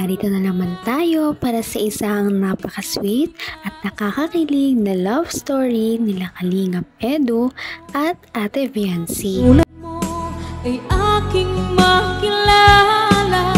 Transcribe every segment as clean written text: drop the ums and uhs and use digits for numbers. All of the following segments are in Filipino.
narito na naman tayo para sa isang napaka-sweet at nakakakilig na love story nila Kalingap Edu at Ate Viancy. Tulad mo ay aking makilala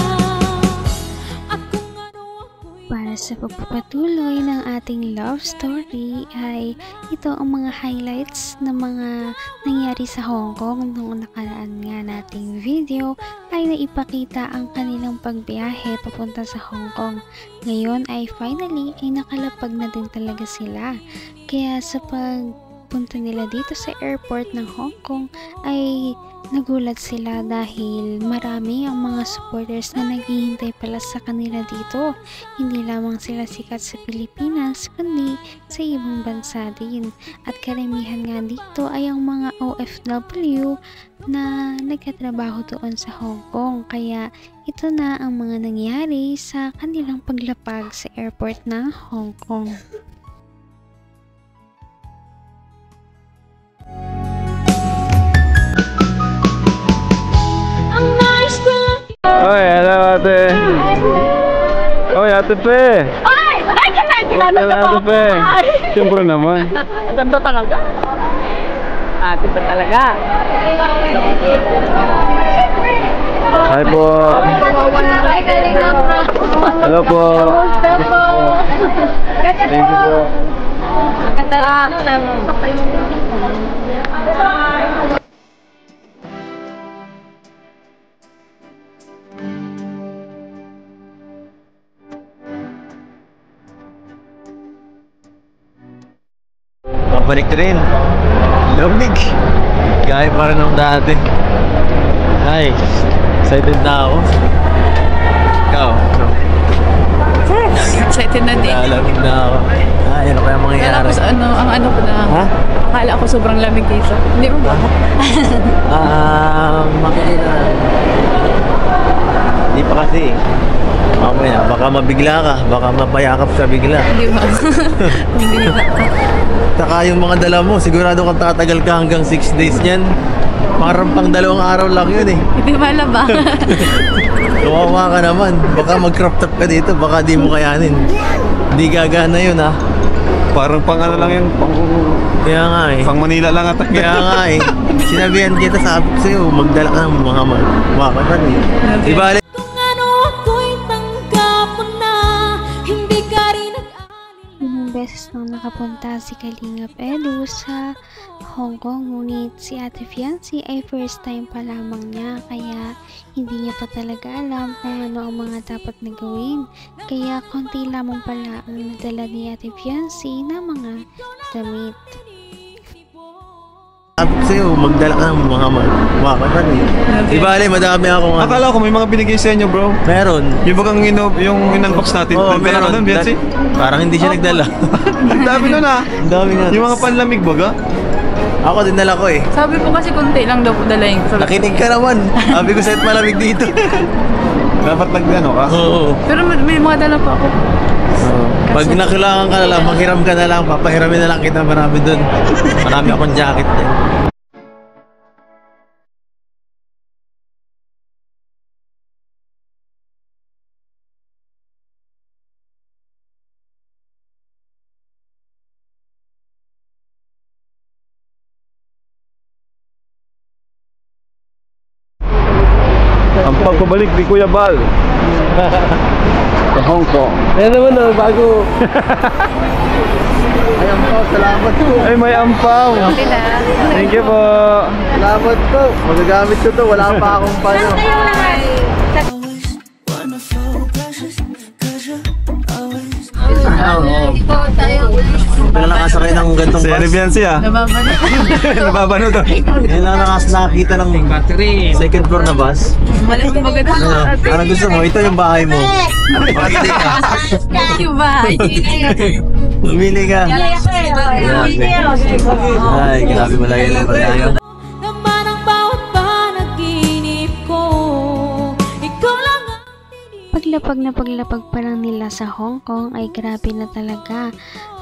at kung ano ako'y... Para sa pagpapatuloy ng ating love story ay ito ang mga highlights ng mga nangyari sa Hong Kong noong nakaraan nga nating video ay naipakita ang kanilang pagbiyahe papunta sa Hong Kong. Ngayon ay finally ay nakalapag na din talaga sila. Kaya sa pagpunta nila dito sa airport ng Hong Kong ay nagulat sila dahil marami ang mga supporters na naghihintay pala sa kanila dito. Hindi lamang sila sikat sa Pilipinas kundi sa ibang bansa din. At karamihan nga dito ay ang mga OFW na nagkatrabaho doon sa Hong Kong. Kaya ito na ang mga nangyari sa kanilang paglapag sa airport ng Hong Kong. Oy, hello ate. Oy, ate Pe. Ay! Ay! Hello ate Pe. Siyempre naman. Ang ganda talaga. Ate pa talaga. Hi po. Hello po. Thank you po. Ganda ka. Balik rin. Lamig. Gaya pa rin ng dati. Ay, excited na ako. Ikaw? Excited na din. Lamig na ako. Ay, ano kaya mangyayari? Tapos ang ano ko na, ha? akala ko sobrang lamig dito. Hindi mo ba? Makikita. Hindi pa kasi. Mamaya, baka mabigla ka. Baka mapayakap ka bigla. Hindi ba? Hindi ba? Saka yung mga dala mo, sigurado kang tatagal ka hanggang 6 days niyan. Parang pang 2 araw lang yun eh. Hindi malaba. Kawawa ka naman. Baka mag-crop top ka dito, baka di mo kayanin. Hindi gagana yun ha. Parang pang ano lang yan, Kaya nga eh. pang Manila lang ata. Kaya nga eh. Sinabihan kita, sabi ko sa'yo, magdala ka ng mga makakan eh. Okay. Ibalik. Kung ano ako'y tanggap mo na, hindi ka rin Unang beses nang nakapunta si Kalingap Edu sa Hong Kong, ngunit si Ate Viancy ay first time pa lamang niya, kaya hindi niya pa talaga alam kung ano ang mga dapat na gawin. Kaya konti lamang pala ang nadala ni Ate Viancy na mga damit. Sabi ko sa'yo, magdala ka ng mga makakan eh. Ibali, madami akong ano. Akala ko may mga binigay sa inyo, bro. Meron. Yung bagang yung in-unbox natin. Oo, Nagdala ka nun, Viancy? Parang hindi siya nagdala. Ang dami nun ah. Ang dami nga. Yung mga panlamig baga. Ako dinala ko eh. Sabi ko kasi konti lang daw po dalayin. Nakinig ka naman. Sabi ko sa'yo't malamig dito. Dapat nagdano ka. Oo. Pero may mga dala pa ako. Pag nakailangan ka na lang, manghiram ka na lang, papahiramin na lang kita marami dun. Marami akong jacket din. Ang pagpabalik ni Kuya Bal sa Hong Kong. Ayan naman na, bago. Ay, ampaw, salamat po. Ay, may ampaw. Thank you po. Salamat po. Magagamit ko to, wala pa akong payo. Wala nakasakay ng gantong Si Ate bus. Viancy ah. Nababano to. Yan lang nakakita ng second floor na bus. Malas mo maganda. Ano gusto mo? Ito yung bahay mo. Pamili ka. Thank you ba? Pumili ka. Ay, grabe malaki lang pala tayo. naman ang bawat panaginip ko. Ikaw lang ang Paglapag paglapag na paglapag pa lang nila sa Hong Kong ay grabe na talaga.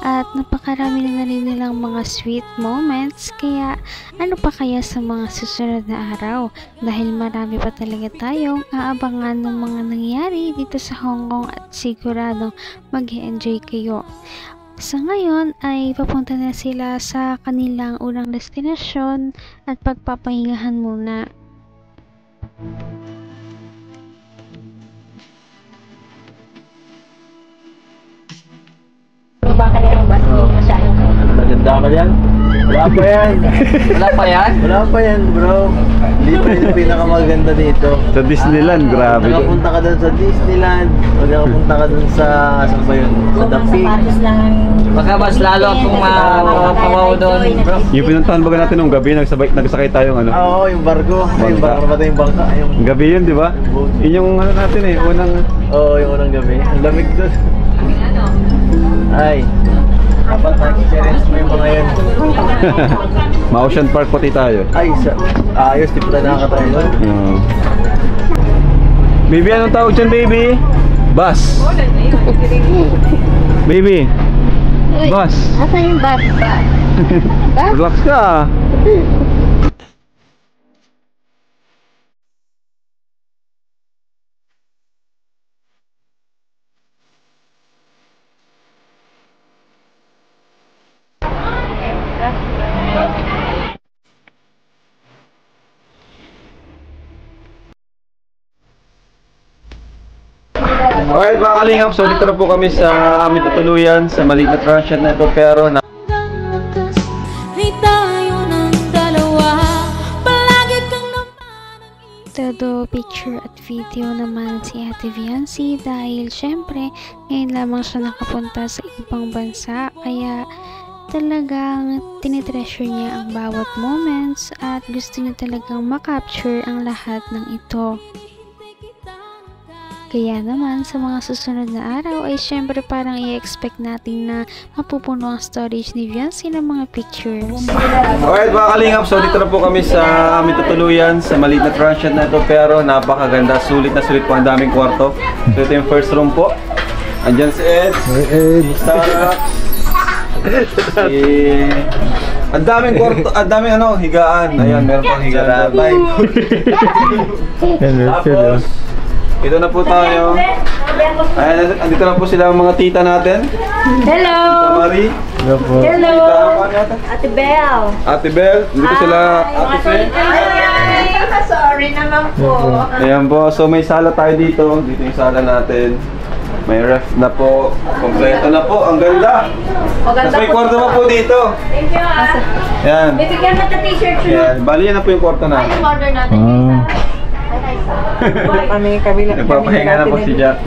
At napakarami na rin nilang mga sweet moments. Kaya ano pa kaya sa mga susunod na araw? Dahil marami pa talaga tayong aabangan ng mga nangyari dito sa Hong Kong at siguradong mag-enjoy kayo. Sa ngayon ay papunta na sila sa kanilang unang destinasyon at pagpapahingahan muna. Maganda ka yan? Wala pa yan. Wala pa yan? Wala pa yan, bro. Hindi pa yun yung pinakamaganda dito. Sa Disneyland, grabe. Nakapunta ka dun sa Disneyland. Magkapunta ka dun sa, saan ba yun? Sa The Peak. Baka mas lalo akong mapawaw doon, bro. Yung pinuntahan baga natin nung gabi, nagsakay tayong ano. Oo, yung barko. Yung barko ba yung bangka? Yung... Gabi yun, di ba? Yun yung ano natin eh, unang... Oo, yung unang gabi. Ang lamig dun. Ay. Dapat na-experience mo yung mga yun. Ma-Ocean Park pati tayo. Ay, ayos. Di pa tayo nakakatayo nun. Baby, anong tawag dyan, baby? Bus. Baby. Bus. Asan yung bus? Relax ka. Alright mga kalingap, so dito na po kami sa aming tutuluyan sa maliit na transient na ito, pero na Ay tayo ng dalawa, palagi kang naman. Todo picture at video naman si Ate Viancy dahil syempre ngayon lamang siya nakapunta sa ibang bansa kaya talagang tinitreasure niya ang bawat moments at gusto niya talagang makapture ang lahat ng ito. Kaya naman sa mga susunod na araw ay syempre parang i-expect natin na mapupuno ang storage ni Viancy ng mga pictures. Alright mga kalingap, so dito na po kami sa aming tutuluyan sa maliit na transient na ito, pero napakaganda, sulit na sulit po, ang daming kwarto. So ito yung first room po. Andyan si Ed, si Sarah, ang daming kwarto, ang daming ano, higaan. Ayan, meron pang higaan. Tapos, ito na po tayo. Ayan, andito na po sila ang mga tita natin. Hello! Tita Marie. Hello po. Hello! Tita, ano natin? Ate Belle! Ate Belle. Dito sila Ate Fe. Sorry naman po. Ayan po. So may sala tayo dito. Dito yung sala natin. May ref na po. Kompleto na po. Ang ganda. Tapos may kwarto pa po dito. Thank you Ayan. Bibigyan mo ng t-shirt Ayan. Bali yan na po yung kwarto natin. order natin. Kami kabila. Nagpapahinga na po si Jack.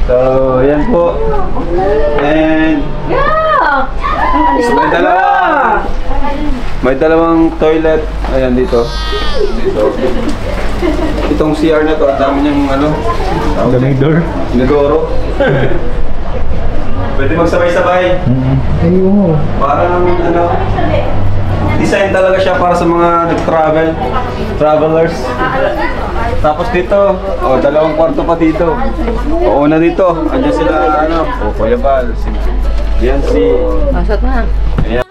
So, ayan po. And may dalawang toilet. Ayan dito. Itong CR na to, ang dami niyang ano. Daming door. Inodoro. Pwede magsabay-sabay. Ayun. Parang ano, design talaga siya para sa mga travelers. Tapos dito, oh, dalawang kwarto pa dito. Oo na dito. Andiyan sila ano, Kuya Bal, si Viancy. Pasok na. Ayan.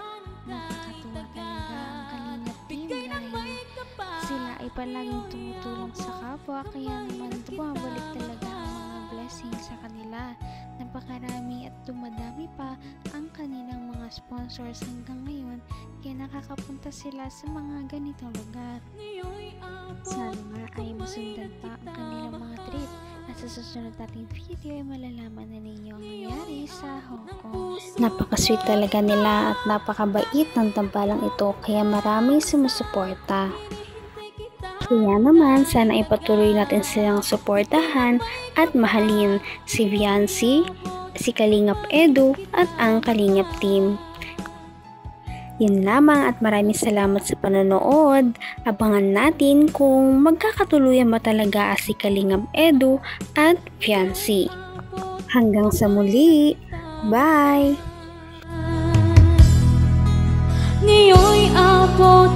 Nakakatuwa talaga ang Kalingap team dahil sila ay palaging tumutulong sa kapwa kaya naman bumabalik talaga ang mga blessings sa kanila. Napakarami at dumadami pa ang kanilang mga sponsors hanggang ngayon kaya nakakapunta sila sa mga ganitong lugar. Sana nga ay masundan pa ang kanilang mga trip at sa susunod nating video ay malalaman na ninyo ang nangyari sa Hong Kong. Napaka-sweet talaga nila at napakabait ng tambalang ito kaya maraming sumusuporta. Kaya naman, sana ipatuloy natin silang suportahan at mahalin si Viancy, si Kalingap Edu at ang Kalingap team. Yan lamang at maraming salamat sa panonood. Abangan natin kung magkakatuluyan ba talaga si Kalingap Edu at Viancy. Hanggang sa muli. Bye! Ngayon'y abot